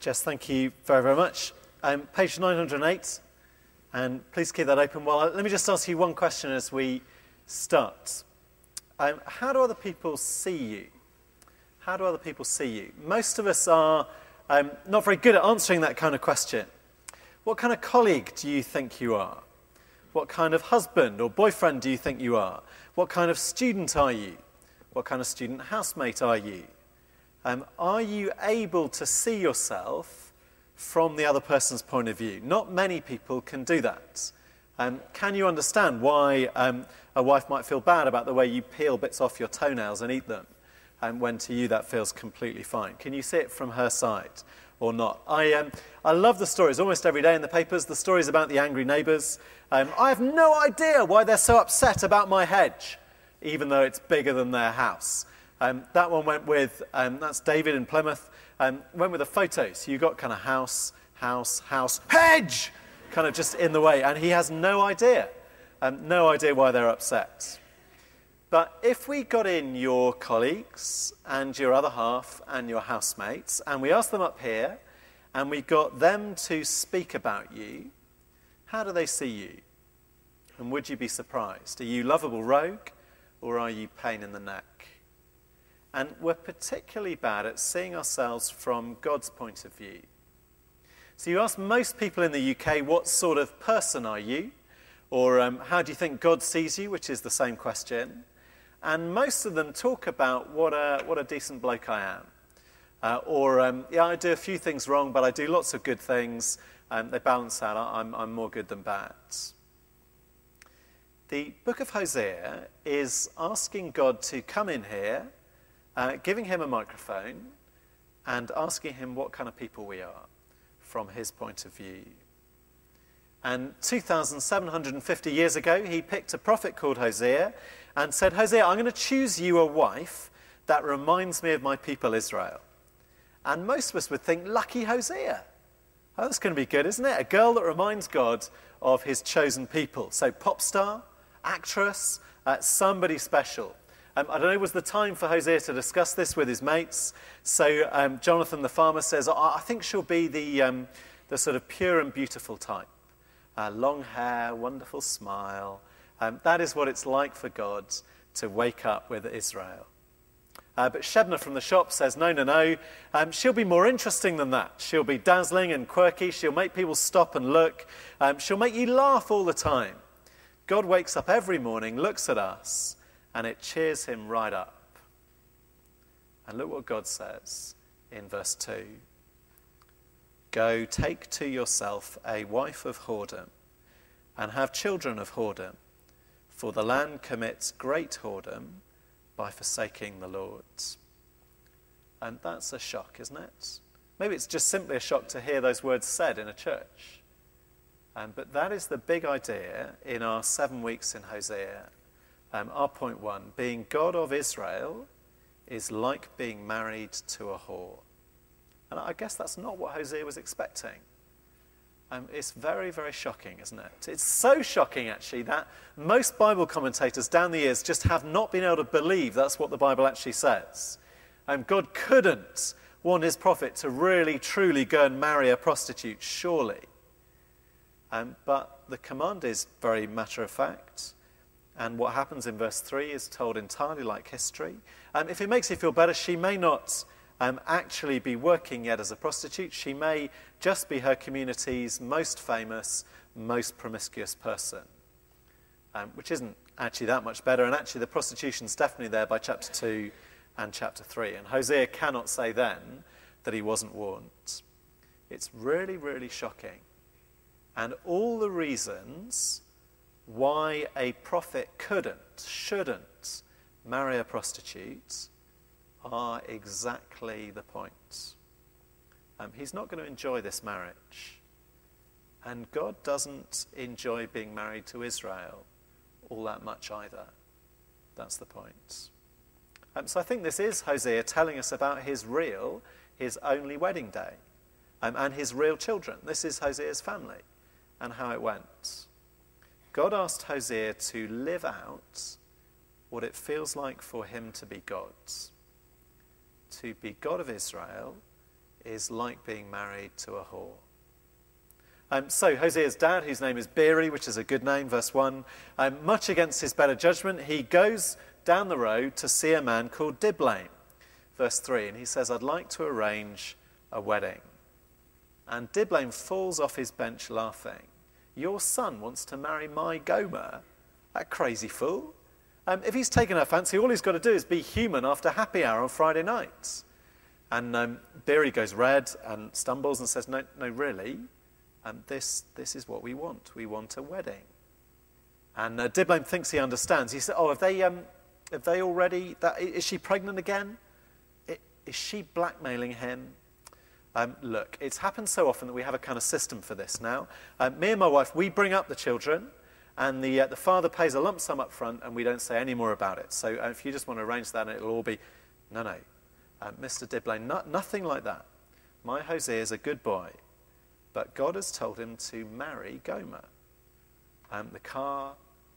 Jess, thank you very, very much. Page 908, and please keep that open. Well, let me just ask you one question as we start. How do other people see you? How do other people see you? Most of us are not very good at answering that kind of question. What kind of colleague do you think you are? What kind of husband or boyfriend do you think you are? What kind of student are you? What kind of student housemate are you? Are you able to see yourself from the other person's point of view? Not many people can do that. Can you understand why a wife might feel bad about the way you peel bits off your toenails and eat them, when to you that feels completely fine? Can you see it from her side or not? I love the stories almost every day in the papers, the stories about the angry neighbours. I have no idea why they're so upset about my hedge, even though it's bigger than their house. That one went with, that's David in Plymouth, went with a photo. So you got kind of house, hedge, kind of just in the way. And he has no idea why they're upset. But if we got in your colleagues and your other half and your housemates, and we asked them up here, and we got them to speak about you, how do they see you? And would you be surprised? Are you lovable rogue, or are you pain in the neck? And we're particularly bad at seeing ourselves from God's point of view. So you ask most people in the UK, what sort of person are you? Or how do you think God sees you, which is the same question. And most of them talk about what a decent bloke I am. Yeah, I do a few things wrong, but I do lots of good things. They balance out. I'm more good than bad. The book of Hosea is asking God to come in here, giving him a microphone, and asking him what kind of people we are from his point of view. And 2,750 years ago, he picked a prophet called Hosea and said, Hosea, I'm going to choose you a wife that reminds me of my people Israel. And most of us would think, lucky Hosea. Oh, that's going to be good, isn't it? A girl that reminds God of his chosen people. So pop star, actress, somebody special. I don't know, was the time for Hosea to discuss this with his mates? So Jonathan the farmer says, I think she'll be the sort of pure and beautiful type. Long hair, wonderful smile. That is what it's like for God to wake up with Israel. But Shebna from the shop says, no. She'll be more interesting than that. She'll be dazzling and quirky. She'll make people stop and look. She'll make you laugh all the time. God wakes up every morning, looks at us, and it cheers him right up. And look what God says in verse 2. Go, take to yourself a wife of whoredom, and have children of whoredom, for the land commits great whoredom by forsaking the Lord. And that's a shock, isn't it? Maybe it's just simply a shock to hear those words said in a church. But that is the big idea in our 7 weeks in Hosea. Our point 1, being God of Israel is like being married to a whore. And I guess that's not what Hosea was expecting. It's very, very shocking, isn't it? It's so shocking, actually, that most Bible commentators down the years just have not been able to believe that's what the Bible actually says. God couldn't want his prophet to really, truly go and marry a prostitute, surely. But the command is very matter of fact. And what happens in verse 3 is told entirely like history. If it makes you feel better, she may not actually be working yet as a prostitute. She may just be her community's most famous, most promiscuous person, which isn't actually that much better. And actually the prostitution's definitely there by chapter 2 and chapter 3. And Hosea cannot say then that he wasn't warned. It's really, really shocking. And all the reasons why a prophet shouldn't marry a prostitute are exactly the point. He's not going to enjoy this marriage. And God doesn't enjoy being married to Israel all that much either. That's the point. So I think this is Hosea telling us about his only wedding day, and his real children. This is Hosea's family and how it went. God asked Hosea to live out what it feels like for him to be God. To be God of Israel is like being married to a whore. So Hosea's dad, whose name is Beeri, which is a good name, verse 1, much against his better judgment, he goes down the road to see a man called Diblaim, verse 3, and he says, I'd like to arrange a wedding. And Diblaim falls off his bench laughing. Your son wants to marry my Gomer? That crazy fool. If he's taken her fancy, all he's got to do is be human after happy hour on Friday nights. And Beeri goes red and stumbles and says, no, really, this is what we want. We want a wedding. And Diblaim thinks he understands. He said, have they already, is she pregnant again? Is she blackmailing him? Look, it's happened so often that we have a kind of system for this now. Me and my wife, we bring up the children, and the father pays a lump sum up front, and we don't say any more about it. So if you just want to arrange that, it'll all be, no, Mr. Diblaim, nothing like that. My Hosea is a good boy, but God has told him to marry Gomer. The car,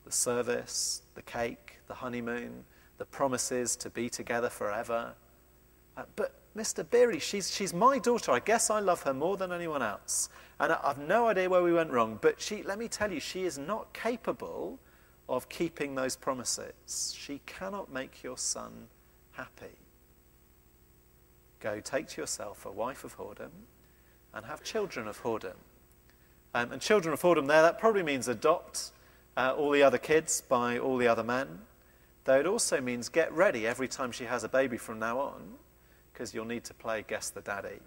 the service, the cake, the honeymoon, the promises to be together forever. But Mr. Beeri, she's my daughter. I guess I love her more than anyone else. And I've no idea where we went wrong, but let me tell you, she is not capable of keeping those promises. She cannot make your son happy. Go take to yourself a wife of whoredom and have children of whoredom. And children of whoredom there, that probably means adopt all the other kids by all the other men. Though it also means get ready every time she has a baby from now on, because you'll need to play Guess the Daddy.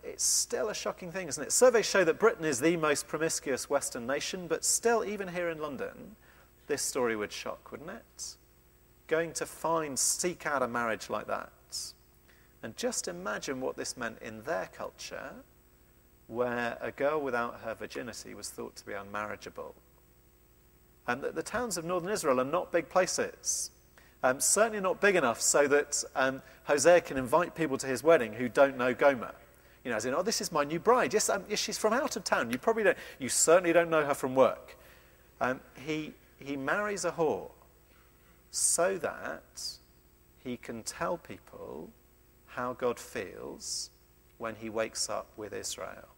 It's still a shocking thing, isn't it? Surveys show that Britain is the most promiscuous Western nation, but still, even here in London, this story would shock, wouldn't it? Going to seek out a marriage like that. And just imagine what this meant in their culture, where a girl without her virginity was thought to be unmarriageable. And the towns of northern Israel are not big places. Certainly not big enough so that Hosea can invite people to his wedding who don't know Gomer. You know, as in, this is my new bride. Yes, she's from out of town. You certainly don't know her from work. He marries a whore so that he can tell people how God feels when he wakes up with Israel.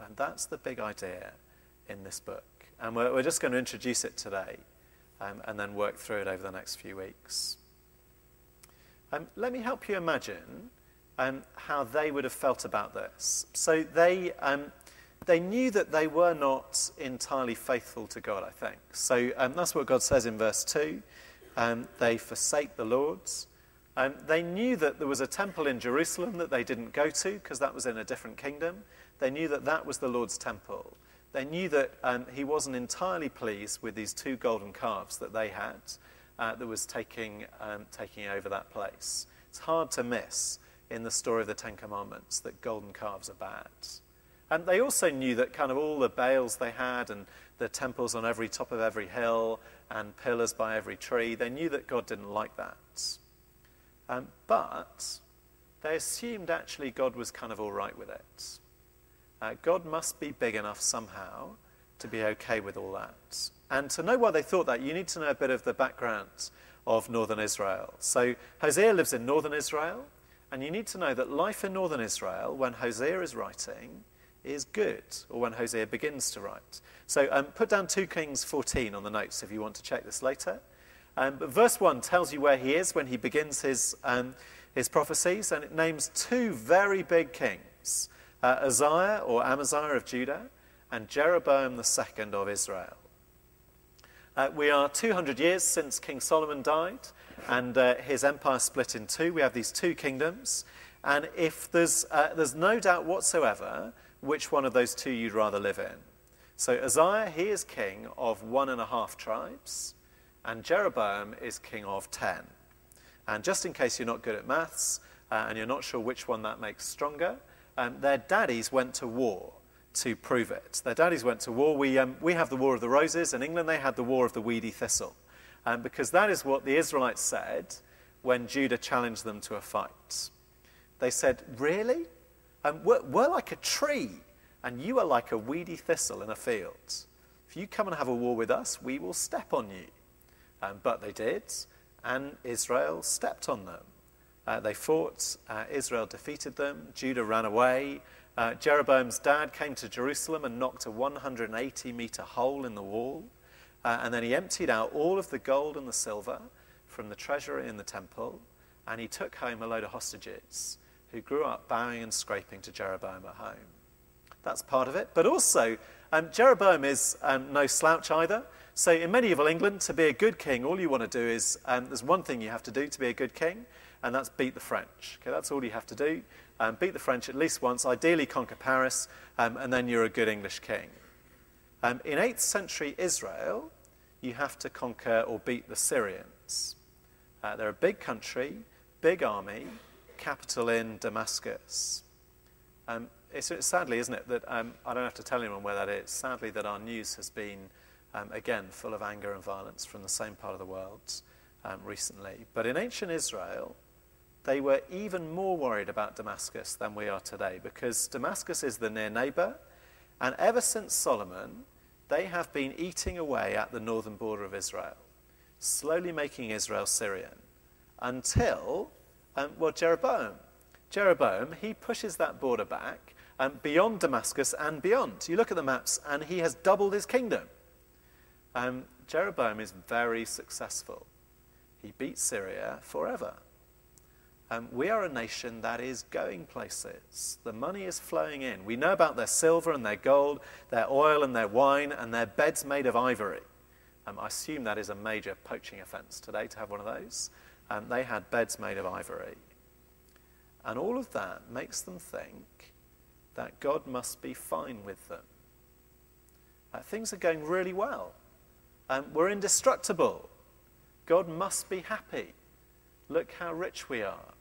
And that's the big idea in this book. And we're just going to introduce it today and then work through it over the next few weeks. Let me help you imagine how they would have felt about this. So they knew that they were not entirely faithful to God, I think. So that's what God says in verse 2. They forsake the Lord's. They knew that there was a temple in Jerusalem that they didn't go to because that was in a different kingdom. They knew that that was the Lord's temple. They knew that he wasn't entirely pleased with these 2 golden calves that they had that was taking over that place. It's hard to miss in the story of the Ten Commandments that golden calves are bad. And they also knew that kind of all the Baals they had and the temples on every top of every hill and pillars by every tree, they knew that God didn't like that. But they assumed actually God was kind of all right with it. God must be big enough somehow to be okay with all that. And to know why they thought that, you need to know a bit of the background of northern Israel. So Hosea lives in northern Israel, and you need to know that life in northern Israel, when Hosea is writing, is good, or when Hosea begins to write. So put down 2 Kings 14 on the notes if you want to check this later. But verse 1 tells you where he is when he begins his prophecies, and it names 2 very big kings, Uzziah or Amaziah of Judah, and Jeroboam the second of Israel. We are 200 years since King Solomon died, and his empire split in 2. We have these 2 kingdoms, and if there's no doubt whatsoever which one of those 2 you'd rather live in. So Uzziah, he is king of 1.5 tribes, and Jeroboam is king of 10. And just in case you're not good at maths and you're not sure which one that makes stronger, their daddies went to war to prove it. Their daddies went to war. We have the War of the Roses. In England, they had the War of the Weedy Thistle, because that is what the Israelites said when Judah challenged them to a fight. They said, really? We're like a tree, and you are like a weedy thistle in a field. If you come and have a war with us, we will step on you. But they did, and Israel stepped on them. They fought. Israel defeated them. Judah ran away. Jeroboam's dad came to Jerusalem and knocked a 180-metre hole in the wall. And then he emptied out all of the gold and the silver from the treasury in the temple, and he took home a load of hostages who grew up bowing and scraping to Jeroboam at home. That's part of it. But also, Jeroboam is no slouch either. So in medieval England, to be a good king, all you want to do is, there's one thing you have to do to be a good king, and that's beat the French. Okay, that's all you have to do. Beat the French at least once, ideally conquer Paris, and then you're a good English king. In 8th century Israel, you have to conquer or beat the Syrians. They're a big country, big army, capital in Damascus. It's sadly, isn't it, that I don't have to tell anyone where that is. Sadly, that our news has been, again, full of anger and violence from the same part of the world recently. But in ancient Israel, they were even more worried about Damascus than we are today, because Damascus is the near neighbour, and ever since Solomon, they have been eating away at the northern border of Israel, slowly making Israel Syrian, until, Jeroboam. Jeroboam, he pushes that border back beyond Damascus and beyond. You look at the maps, and he has doubled his kingdom. Jeroboam is very successful. He beats Syria forever. We are a nation that is going places. The money is flowing in. We know about their silver and their gold, their oil and their wine, and their beds made of ivory. I assume that is a major poaching offence today to have one of those. They had beds made of ivory. And all of that makes them think that God must be fine with them. Things are going really well. We're indestructible. God must be happy. Look how rich we are.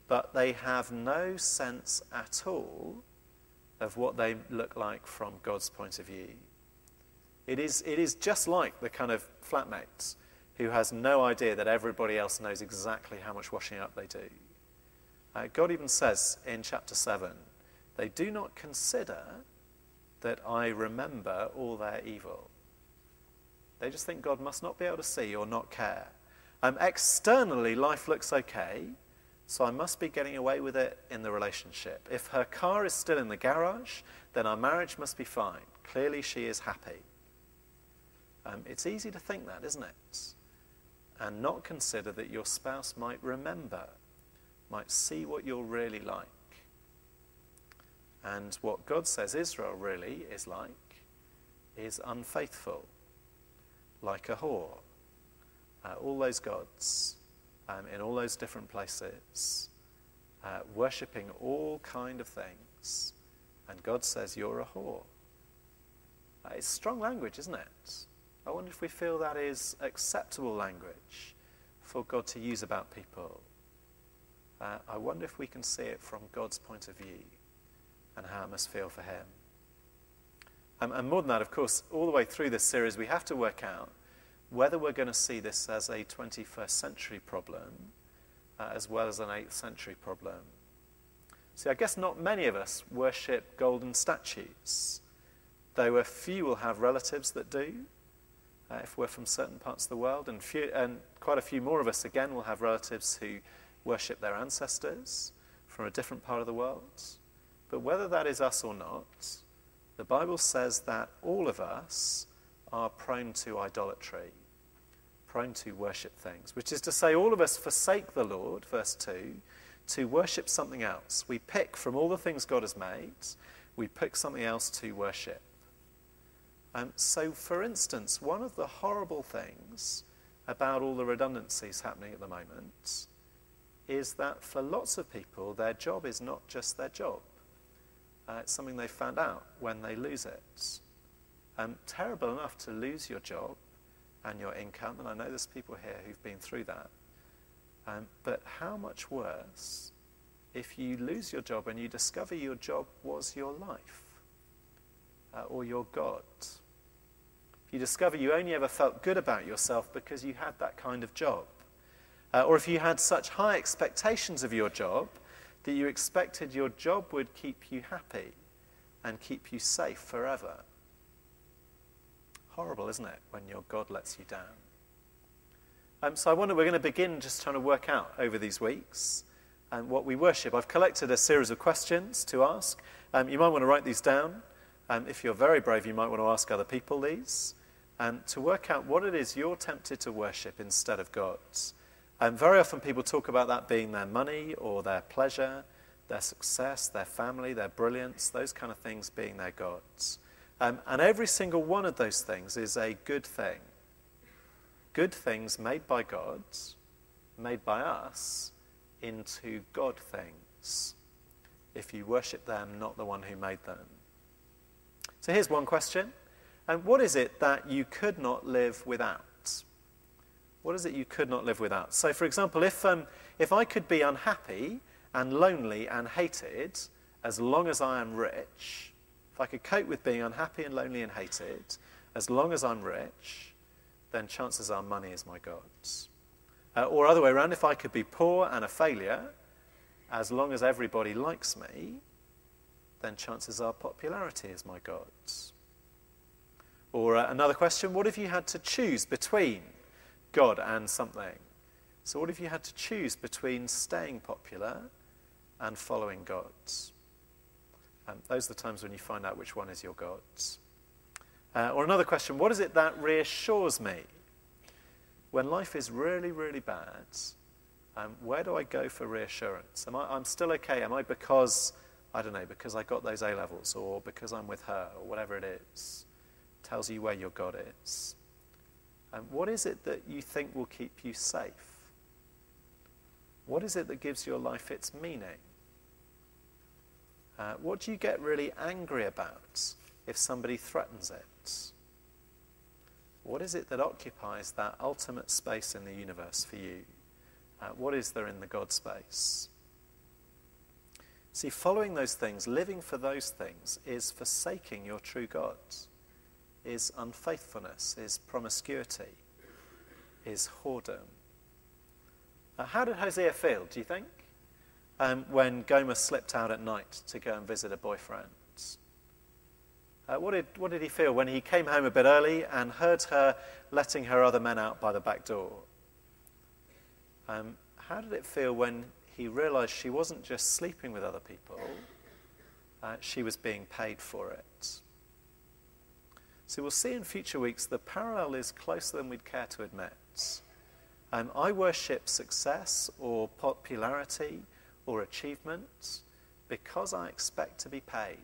But they have no sense at all of what they look like from God's point of view. It is just like the kind of flatmates who has no idea that everybody else knows exactly how much washing up they do. God even says in chapter 7, they do not consider that I remember all their evil. They just think God must not be able to see or not care. Externally, life looks okay, so I must be getting away with it in the relationship. If her car is still in the garage, then our marriage must be fine. Clearly she is happy. It's easy to think that, isn't it? And not consider that your spouse might remember, might see what you're really like. And what God says Israel really is like is unfaithful, like a whore. All those gods in all those different places, worshipping all kind of things. And God says, you're a whore. It's strong language, isn't it? I wonder if we feel that is acceptable language for God to use about people. I wonder if we can see it from God's point of view and how it must feel for him. And more than that, of course, all the way through this series, we have to work out whether we're going to see this as a 21st century problem as well as an 8th century problem. See, I guess not many of us worship golden statues, though a few will have relatives that do, if we're from certain parts of the world, and quite a few more of us, again, will have relatives who worship their ancestors from a different part of the world. But whether that is us or not, the Bible says that all of us are prone to idolatry, prone to worship things, which is to say all of us forsake the Lord, verse 2, to worship something else. We pick from all the things God has made, we pick something else to worship. So, for instance, one of the horrible things about all the redundancies happening at the moment is that for lots of people, their job is not just their job. It's something they found out when they lose it. Terrible enough to lose your job and your income, and I know there's people here who've been through that. But how much worse if you lose your job and you discover your job was your life or your God? If you discover you only ever felt good about yourself because you had that kind of job, or if you had such high expectations of your job that you expected your job would keep you happy and keep you safe forever. Horrible, isn't it, when your God lets you down? So we're going to begin just trying to work out over these weeks what we worship. I've collected a series of questions to ask. You might want to write these down. If you're very brave, you might want to ask other people these. To work out what it is you're tempted to worship instead of God's. Very often people talk about that being their money or their pleasure, their success, their family, their brilliance, those kind of things being their gods. And every single one of those things is a good thing. Good things made by God, made by us, into God things. If you worship them, not the one who made them. So here's one question. What is it that you could not live without? What is it you could not live without? So, for example, if I could be unhappy and lonely and hated as long as I am rich, if I could cope with being unhappy and lonely and hated as long as I'm rich, then chances are money is my gods. Or other way around, if I could be poor and a failure as long as everybody likes me, then chances are popularity is my gods. Or another question, what if you had to choose between God and something? So what if you had to choose between staying popular and following God's? Those are the times when you find out which one is your God's. Or another question, what is it that reassures me? When life is really, really bad, where do I go for reassurance? I'm still okay? Am I because I got those A-levels, or because I'm with her, or whatever it is? Tells you where your God is. What is it that you think will keep you safe? What is it that gives your life its meaning? What do you get really angry about if somebody threatens it? What is it that occupies that ultimate space in the universe for you? What is there in the God space? See, following those things, living for those things, is forsaking your true God, is unfaithfulness, is promiscuity, is whoredom. How did Hosea feel, do you think, when Gomer slipped out at night to go and visit a boyfriend? What did he feel when he came home a bit early and heard her letting her other men out by the back door? How did it feel when he realized she wasn't just sleeping with other people, she was being paid for it? So we'll see in future weeks the parallel is closer than we'd care to admit. I worship success or popularity or achievement because I expect to be paid.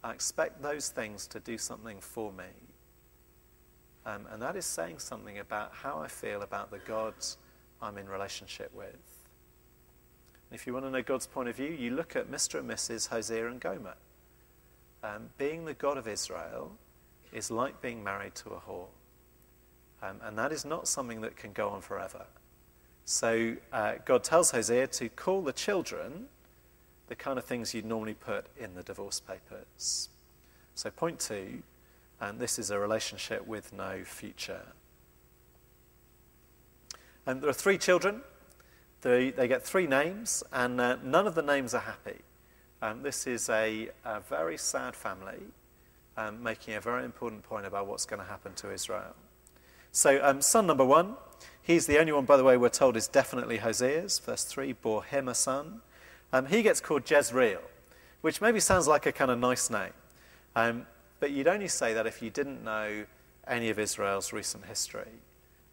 I expect those things to do something for me. And that is saying something about how I feel about the God I'm in relationship with. And if you want to know God's point of view, you look at Mr. and Mrs. Hosea and Gomer. Being the God of Israel is like being married to a whore. And that is not something that can go on forever. So God tells Hosea to call the children the kind of things you'd normally put in the divorce papers. So point 2, and this is a relationship with no future. And there are 3 children. They get 3 names, and none of the names are happy. This is a very sad family, making a very important point about what's going to happen to Israel. So son number 1, he's the only one, by the way, we're told is definitely Hosea's. Verse 3, bore him a son. He gets called Jezreel, which maybe sounds like a kind of nice name. But you'd only say that if you didn't know any of Israel's recent history.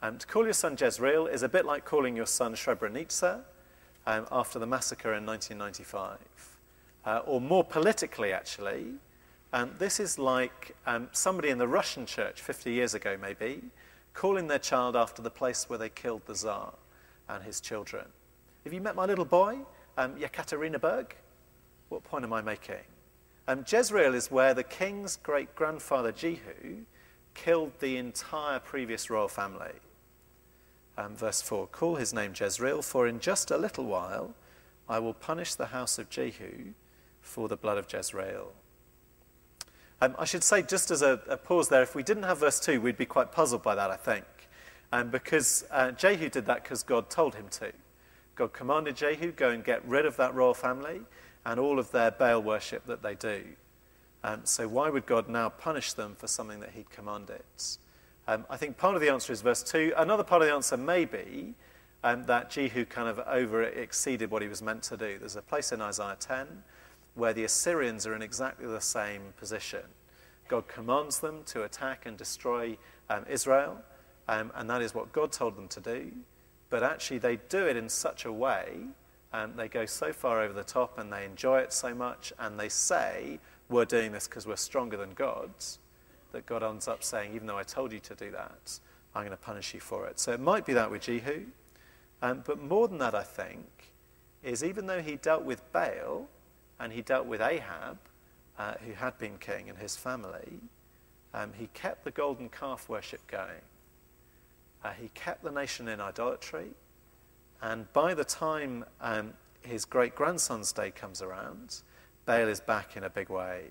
To call your son Jezreel is a bit like calling your son Srebrenica after the massacre in 1995. Or more politically, actually, this is like somebody in the Russian church 50 years ago, maybe, calling their child after the place where they killed the Tsar and his children. Have you met my little boy, Yekaterinburg? What point am I making? Jezreel is where the king's great-grandfather Jehu killed the entire previous royal family. Verse 4, call his name Jezreel, for in just a little while I will punish the house of Jehu for the blood of Jezreel. I should say, just as a pause there, if we didn't have verse 2, we'd be quite puzzled by that, I think. Because Jehu did that because God told him to. God commanded Jehu, go and get rid of that royal family and all of their Baal worship that they do. So why would God now punish them for something that he'd commanded? I think part of the answer is verse 2. Another part of the answer may be that Jehu kind of over-exceeded what he was meant to do. There's a place in Isaiah 10 where the Assyrians are in exactly the same position. God commands them to attack and destroy Israel, and that is what God told them to do. But actually they do it in such a way, they go so far over the top and they enjoy it so much, and they say, we're doing this because we're stronger than God, that God ends up saying, even though I told you to do that, I'm going to punish you for it. So it might be that with Jehu. But more than that, I think, is even though he dealt with Baal and he dealt with Ahab, who had been king, and his family, he kept the golden calf worship going. He kept the nation in idolatry. And by the time his great-grandson's day comes around, Baal is back in a big way.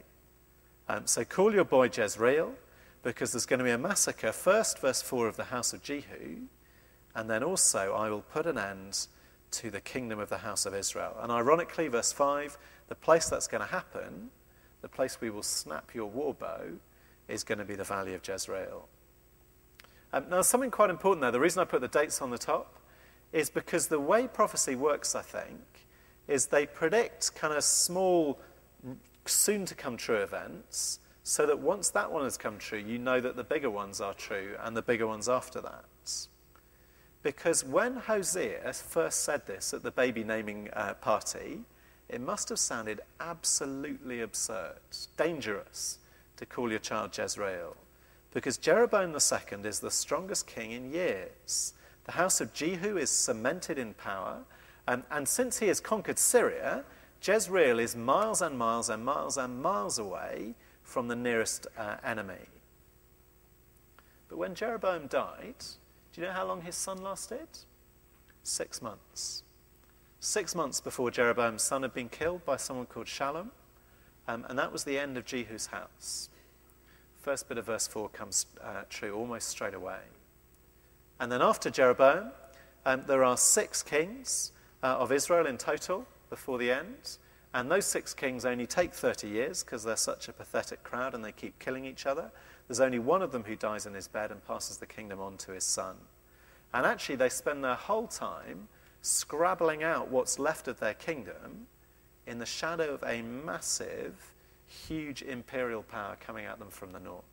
So call your boy Jezreel, because there's going to be a massacre. First, verse 4 of the house of Jehu, and then also I will put an end to the kingdom of the house of Israel. And ironically, verse 5, the place that's going to happen, the place we will snap your war bow, is going to be the valley of Jezreel. Now, something quite important there, the reason I put the dates on the top, is because the way prophecy works, I think, is they predict kind of small, soon-to-come true events, so that once that one has come true, you know that the bigger ones are true, and the bigger ones after that. Because when Hosea first said this at the baby naming party, it must have sounded absolutely absurd, dangerous, to call your child Jezreel. Because Jeroboam II is the strongest king in years. The house of Jehu is cemented in power, and since he has conquered Syria, Jezreel is miles and miles and miles and miles away from the nearest enemy. But when Jeroboam died, do you know how long his son lasted? 6 months. 6 months before Jeroboam's son had been killed by someone called Shallum, and that was the end of Jehu's house. First bit of verse 4 comes true almost straight away. And then after Jeroboam, there are 6 kings of Israel in total before the end. And those 6 kings only take 30 years because they're such a pathetic crowd and they keep killing each other. There's only one of them who dies in his bed and passes the kingdom on to his son. And actually they spend their whole time scrabbling out what's left of their kingdom in the shadow of a massive, huge imperial power coming at them from the north.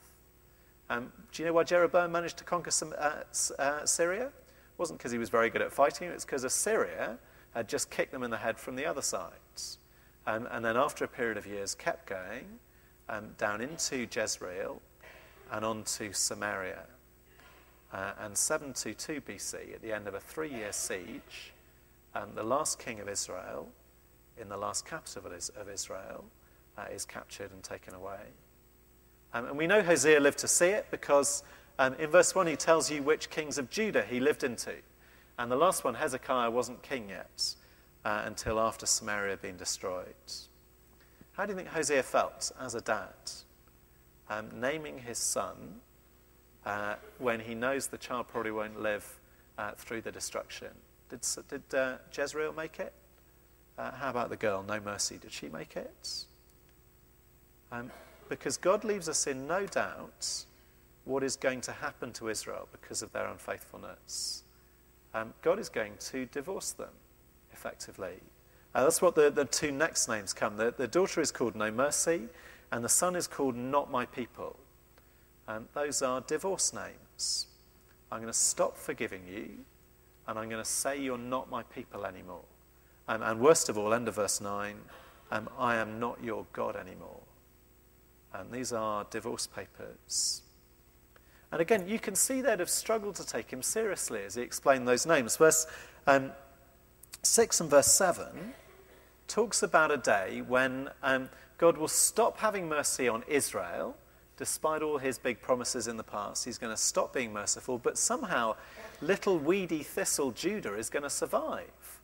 Do you know why Jeroboam managed to conquer Syria? It wasn't because he was very good at fighting, it's because Assyria had just kicked them in the head from the other side. And then after a period of years kept going down into Jezreel and on to Samaria. And 722 BC, at the end of a 3-year siege, the last king of Israel, in the last capital of Israel, is captured and taken away. And we know Hosea lived to see it because in verse 1 he tells you which kings of Judah he lived into. And the last one, Hezekiah, wasn't king yet until after Samaria had been destroyed. How do you think Hosea felt as a dad, naming his son when he knows the child probably won't live through the destruction? Did Jezreel make it? How about the girl, No Mercy? Did she make it? Because God leaves us in no doubt what is going to happen to Israel because of their unfaithfulness. God is going to divorce them, effectively. That's what the 2 next names come. The daughter is called No Mercy, and the son is called Not My People. Those are divorce names. I'm going to stop forgiving you, and I'm going to say you're not my people anymore. And worst of all, end of verse 9, I am not your God anymore. And these are divorce papers. And again, you can see they'd have struggled to take him seriously as he explained those names. Verse 6 and verse 7 talks about a day when God will stop having mercy on Israel, despite all his big promises in the past. He's going to stop being merciful, but somehow little weedy thistle Judah is going to survive.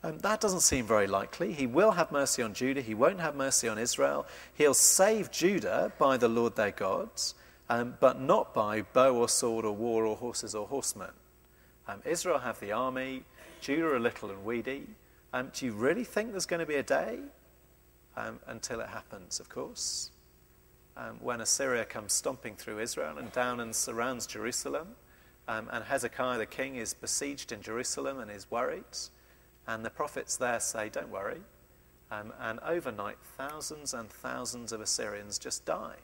That doesn't seem very likely. He will have mercy on Judah. He won't have mercy on Israel. He'll save Judah by the Lord their God, but not by bow or sword or war or horses or horsemen. Israel have the army. Judah are little and weedy. Do you really think there's going to be a day? Until it happens, of course. when Assyria comes stomping through Israel and down and surrounds Jerusalem. And Hezekiah the king is besieged in Jerusalem and is worried. And the prophets there say, don't worry. And overnight, thousands and thousands of Assyrians just die.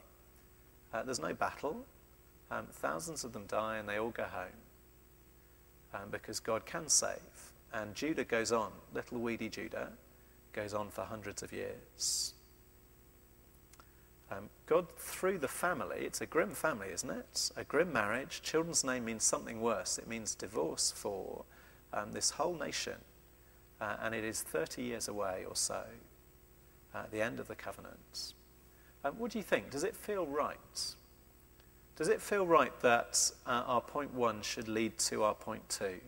There's no battle. Thousands of them die and they all go home. Because God can save. And Judah goes on, little weedy Judah, goes on for hundreds of years. God, through the family, it's a grim family, isn't it? A grim marriage. Children's name means something worse. It means divorce for this whole nation. And it is 30 years away or so, at the end of the covenant. What do you think? Does it feel right? Does it feel right that our point 1 should lead to our point 2?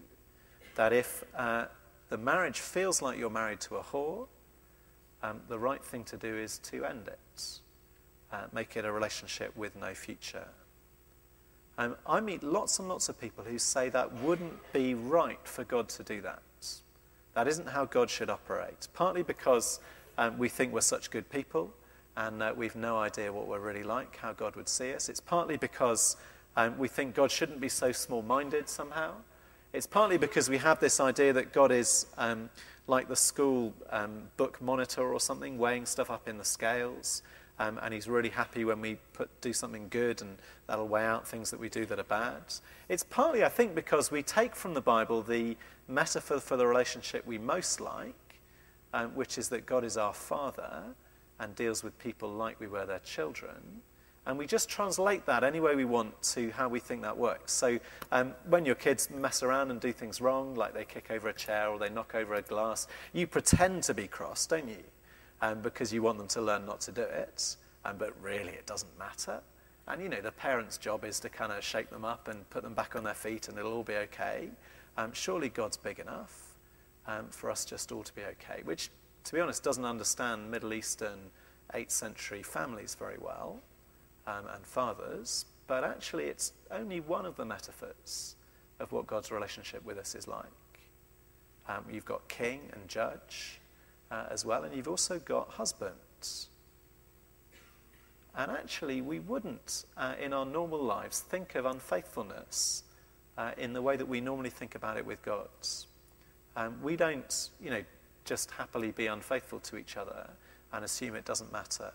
That if the marriage feels like you're married to a whore, the right thing to do is to end it. Make it a relationship with no future. I meet lots and lots of people who say that wouldn't be right for God to do that. That isn't how God should operate. Partly because we think we're such good people and we've no idea what we're really like, how God would see us. It's partly because we think God shouldn't be so small-minded somehow. It's partly because we have this idea that God is like the school book monitor or something, weighing stuff up in the scales. And he's really happy when we do something good, and that'll weigh out things that we do that are bad. It's partly, I think, because we take from the Bible the metaphor for the relationship we most like, which is that God is our Father and deals with people like we were their children. And we just translate that any way we want to how we think that works. So when your kids mess around and do things wrong, like they kick over a chair or they knock over a glass, you pretend to be cross, don't you? Because you want them to learn not to do it, but really it doesn't matter. And, you know, the parent's job is to kind of shake them up and put them back on their feet and it'll all be okay. Surely God's big enough for us just all to be okay, which, to be honest, doesn't understand Middle Eastern 8th century families very well, and fathers, but actually it's only one of the metaphors of what God's relationship with us is like. You've got king and judge, as well, and you've also got husbands. And actually, we wouldn't, in our normal lives, think of unfaithfulness in the way that we normally think about it with God. We don't, just happily be unfaithful to each other and assume it doesn't matter.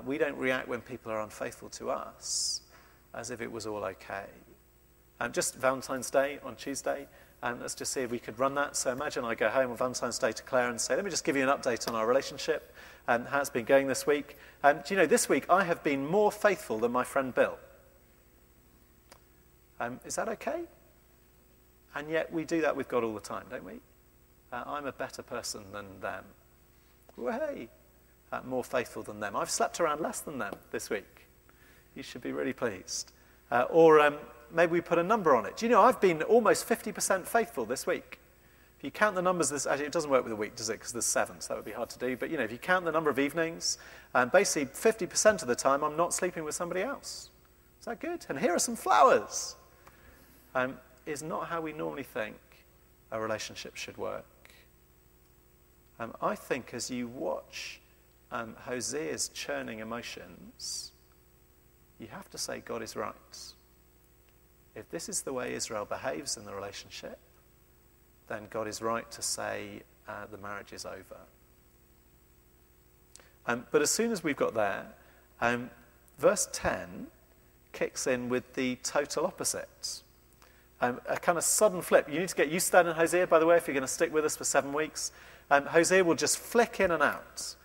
We don't react when people are unfaithful to us as if it was all okay. Just Valentine's Day on Tuesday, let's just see if we could run that. So imagine I go home on Valentine's Day to Claire and say, let me just give you an update on our relationship and how it's been going this week. Do you know, this week I have been more faithful than my friend Bill. Is that okay? And yet we do that with God all the time, don't we? I'm a better person than them. Well, hey, more faithful than them. I've slept around less than them this week. You should be really pleased. Or maybe we put a number on it. Do you know, I've been almost 50% faithful this week. If you count the numbers, actually it doesn't work with a week, does it? Because there's 7, so that would be hard to do. But, if you count the number of evenings, basically 50% of the time I'm not sleeping with somebody else. Is that good? And here are some flowers. Is not how we normally think a relationship should work. I think as you watch Hosea's churning emotions, you have to say God is right. If this is the way Israel behaves in the relationship, then God is right to say the marriage is over. But as soon as we've got there, verse 10 kicks in with the total opposite. A kind of sudden flip. You need to get used to that in Hosea, by the way, if you're going to stick with us for 7 weeks. Hosea will just flick in and out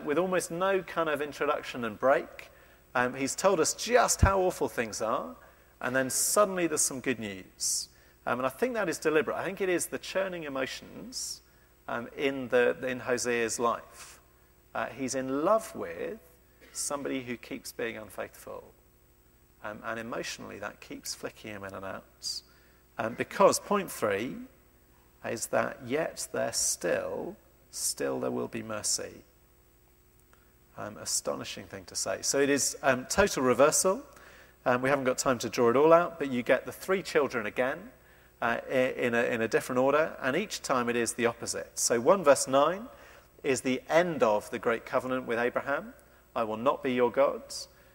with almost no kind of introduction and break. He's told us just how awful things are, and then suddenly there's some good news. And I think that is deliberate. I think it is the churning emotions in Hosea's life. He's in love with somebody who keeps being unfaithful. And emotionally, that keeps flicking him in and out. Because point 3 is that yet there still there will be mercy. Astonishing thing to say. So it is total reversal. We haven't got time to draw it all out, but you get the 3 children again in a different order, and each time it is the opposite. So 1 verse 9 is the end of the great covenant with Abraham. I will not be your God.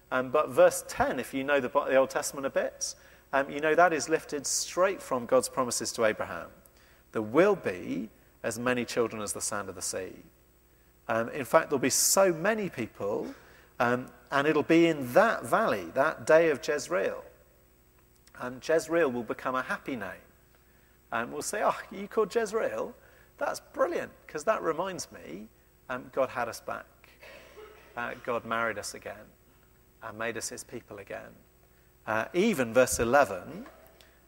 But verse 10, if you know the Old Testament a bit, you know that is lifted straight from God's promises to Abraham. There will be as many children as the sand of the sea. In fact, there'll be so many people, and it'll be in that valley, that day of Jezreel. And Jezreel will become a happy name. And we'll say, oh, you called Jezreel? That's brilliant, because that reminds me, God had us back. God married us again and made us his people again. Even verse 11,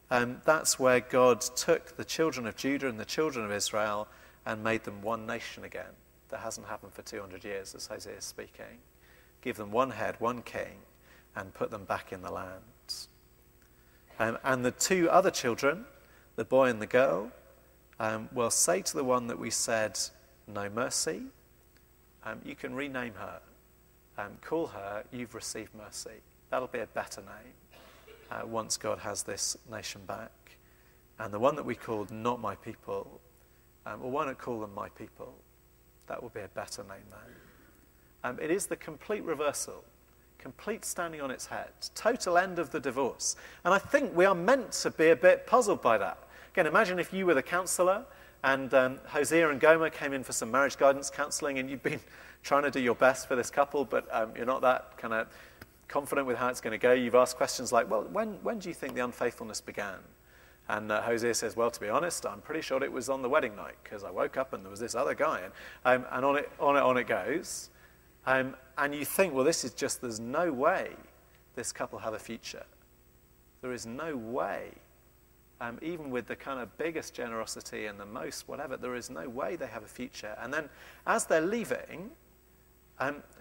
that's where God took the children of Judah and the children of Israel and made them one nation again. That hasn't happened for 200 years, as Hosea is speaking. Give them one head, one king, and put them back in the land. And the two other children, the boy and the girl, will say to the one that we said, no mercy, you can rename her. Call her, you've received mercy. That'll be a better name once God has this nation back. And the one that we called not my people, well, why not call them my people? That will be a better name then. It is the complete reversal, complete standing on its head, total end of the divorce. And I think we are meant to be a bit puzzled by that. Again, imagine if you were the counsellor and Hosea and Gomer came in for some marriage guidance counselling and you've been trying to do your best for this couple, but you're not that kind of confident with how it's going to go. You've asked questions like, well, when do you think the unfaithfulness began? And Hosea says, well, to be honest, I'm pretty sure it was on the wedding night because I woke up and there was this other guy. And on it goes. And you think, well, this is just, there's no way this couple have a future. There is no way. Even with the kind of biggest generosity and the most whatever, there is no way they have a future. And then as they're leaving,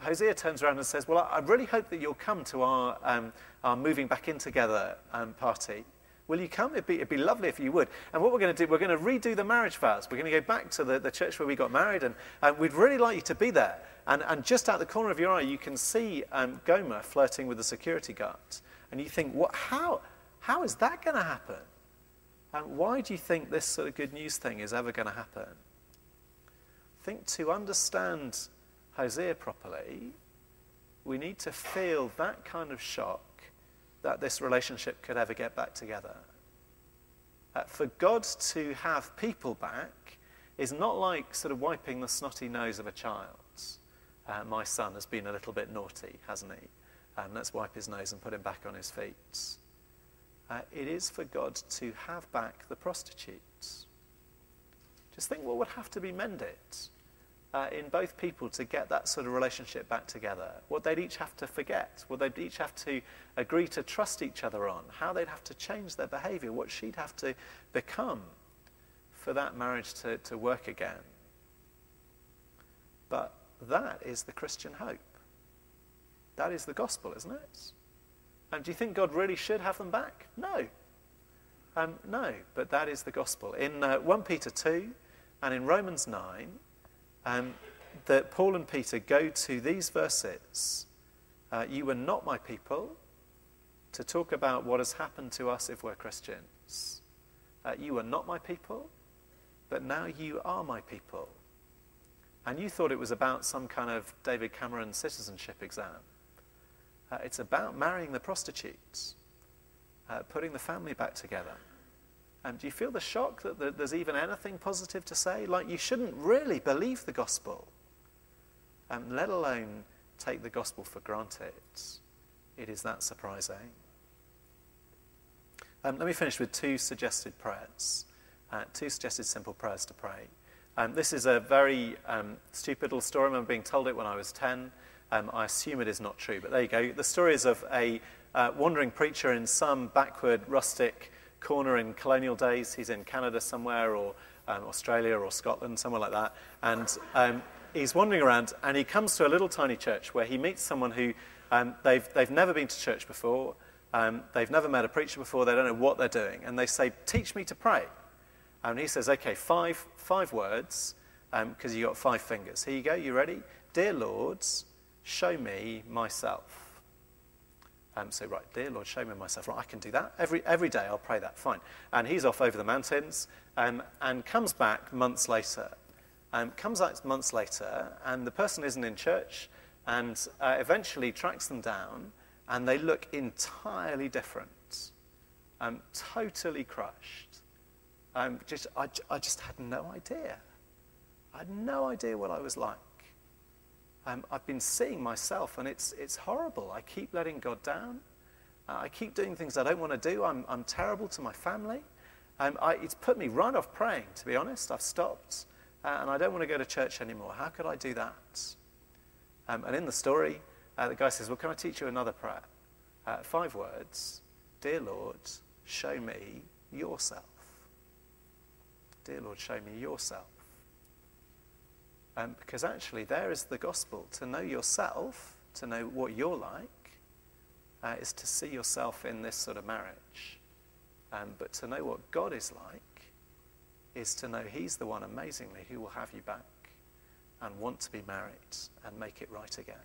Hosea turns around and says, well, I really hope that you'll come to our moving back in together party. Will you come? It'd be lovely if you would. And what we're going to do, we're going to redo the marriage vows. We're going to go back to the church where we got married, and we'd really like you to be there. And just out the corner of your eye, you can see Gomer flirting with the security guard. And you think, what? How is that going to happen? Why do you think this sort of good news thing is ever going to happen? I think to understand Hosea properly, we need to feel that kind of shock that this relationship could ever get back together. For God to have people back is not like sort of wiping the snotty nose of a child. My son has been a little bit naughty, hasn't he? Let's wipe his nose and put him back on his feet. It is for God to have back the prostitutes. Just think what would have to be mended in both people to get that sort of relationship back together. What they'd each have to forget, what they'd each have to agree to trust each other on, how they'd have to change their behaviour, what she'd have to become for that marriage to work again. But that is the Christian hope. That is the gospel, isn't it? And do you think God really should have them back? No. No, but that is the gospel. In 1 Peter 2 and in Romans 9, that Paul and Peter go to these verses, you were not my people, to talk about what has happened to us if we're Christians. You were not my people, but now you are my people. And you thought it was about some kind of David Cameron citizenship exam. It's about marrying the prostitutes, putting the family back together. Do you feel the shock that there's even anything positive to say? Like, you shouldn't really believe the gospel, let alone take the gospel for granted. It is that surprising. Let me finish with two suggested prayers, two suggested simple prayers to pray. This is a very stupid little story. I remember being told it when I was 10. I assume it is not true, but there you go. The story is of a wandering preacher in some backward, rustic corner in colonial days. He's in Canada somewhere, or Australia or Scotland, somewhere like that. And he's wandering around, and he comes to a little tiny church where he meets someone who they've never been to church before. They've never met a preacher before. They don't know what they're doing. And they say, teach me to pray. And he says, okay, five words, because you got 5 fingers. Here you go. You ready? Dear Lord, show me myself. So right, dear Lord, show me myself. Right, I can do that. Every day I'll pray that. Fine. And he's off over the mountains and comes back months later. And the person isn't in church and eventually tracks them down and they look entirely different. I'm totally crushed. I just had no idea. I had no idea what I was like. I've been seeing myself, and it's horrible. I keep letting God down. I keep doing things I don't want to do. I'm terrible to my family. It's put me right off praying, to be honest. I've stopped, and I don't want to go to church anymore. How could I do that? And in the story, the guy says, well, can I teach you another prayer? 5 words. Dear Lord, show me yourself. Dear Lord, show me yourself. Because actually there is the gospel. To know yourself, to know what you're like, is to see yourself in this sort of marriage. But to know what God is like is to know he's the one, amazingly, who will have you back and want to be married and make it right again.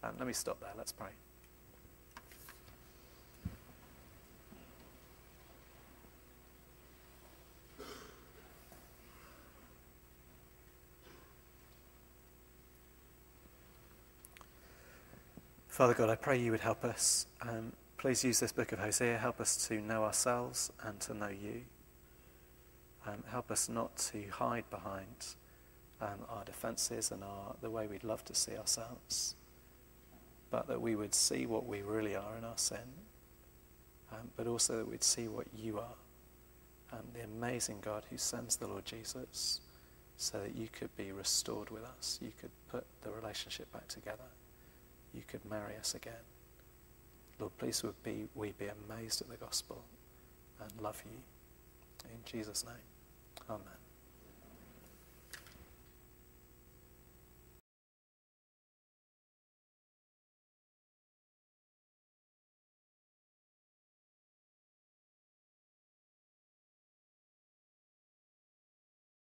Let me stop there. Let's pray. Father God, I pray you would help us. Please use this book of Hosea. Help us to know ourselves and to know you. Help us not to hide behind our defences and the way we'd love to see ourselves, but that we would see what we really are in our sin, but also that we'd see what you are, the amazing God who sends the Lord Jesus so that you could be restored with us. You could put the relationship back together. You could marry us again. Lord, please would we be amazed at the gospel and love you. In Jesus' name, amen.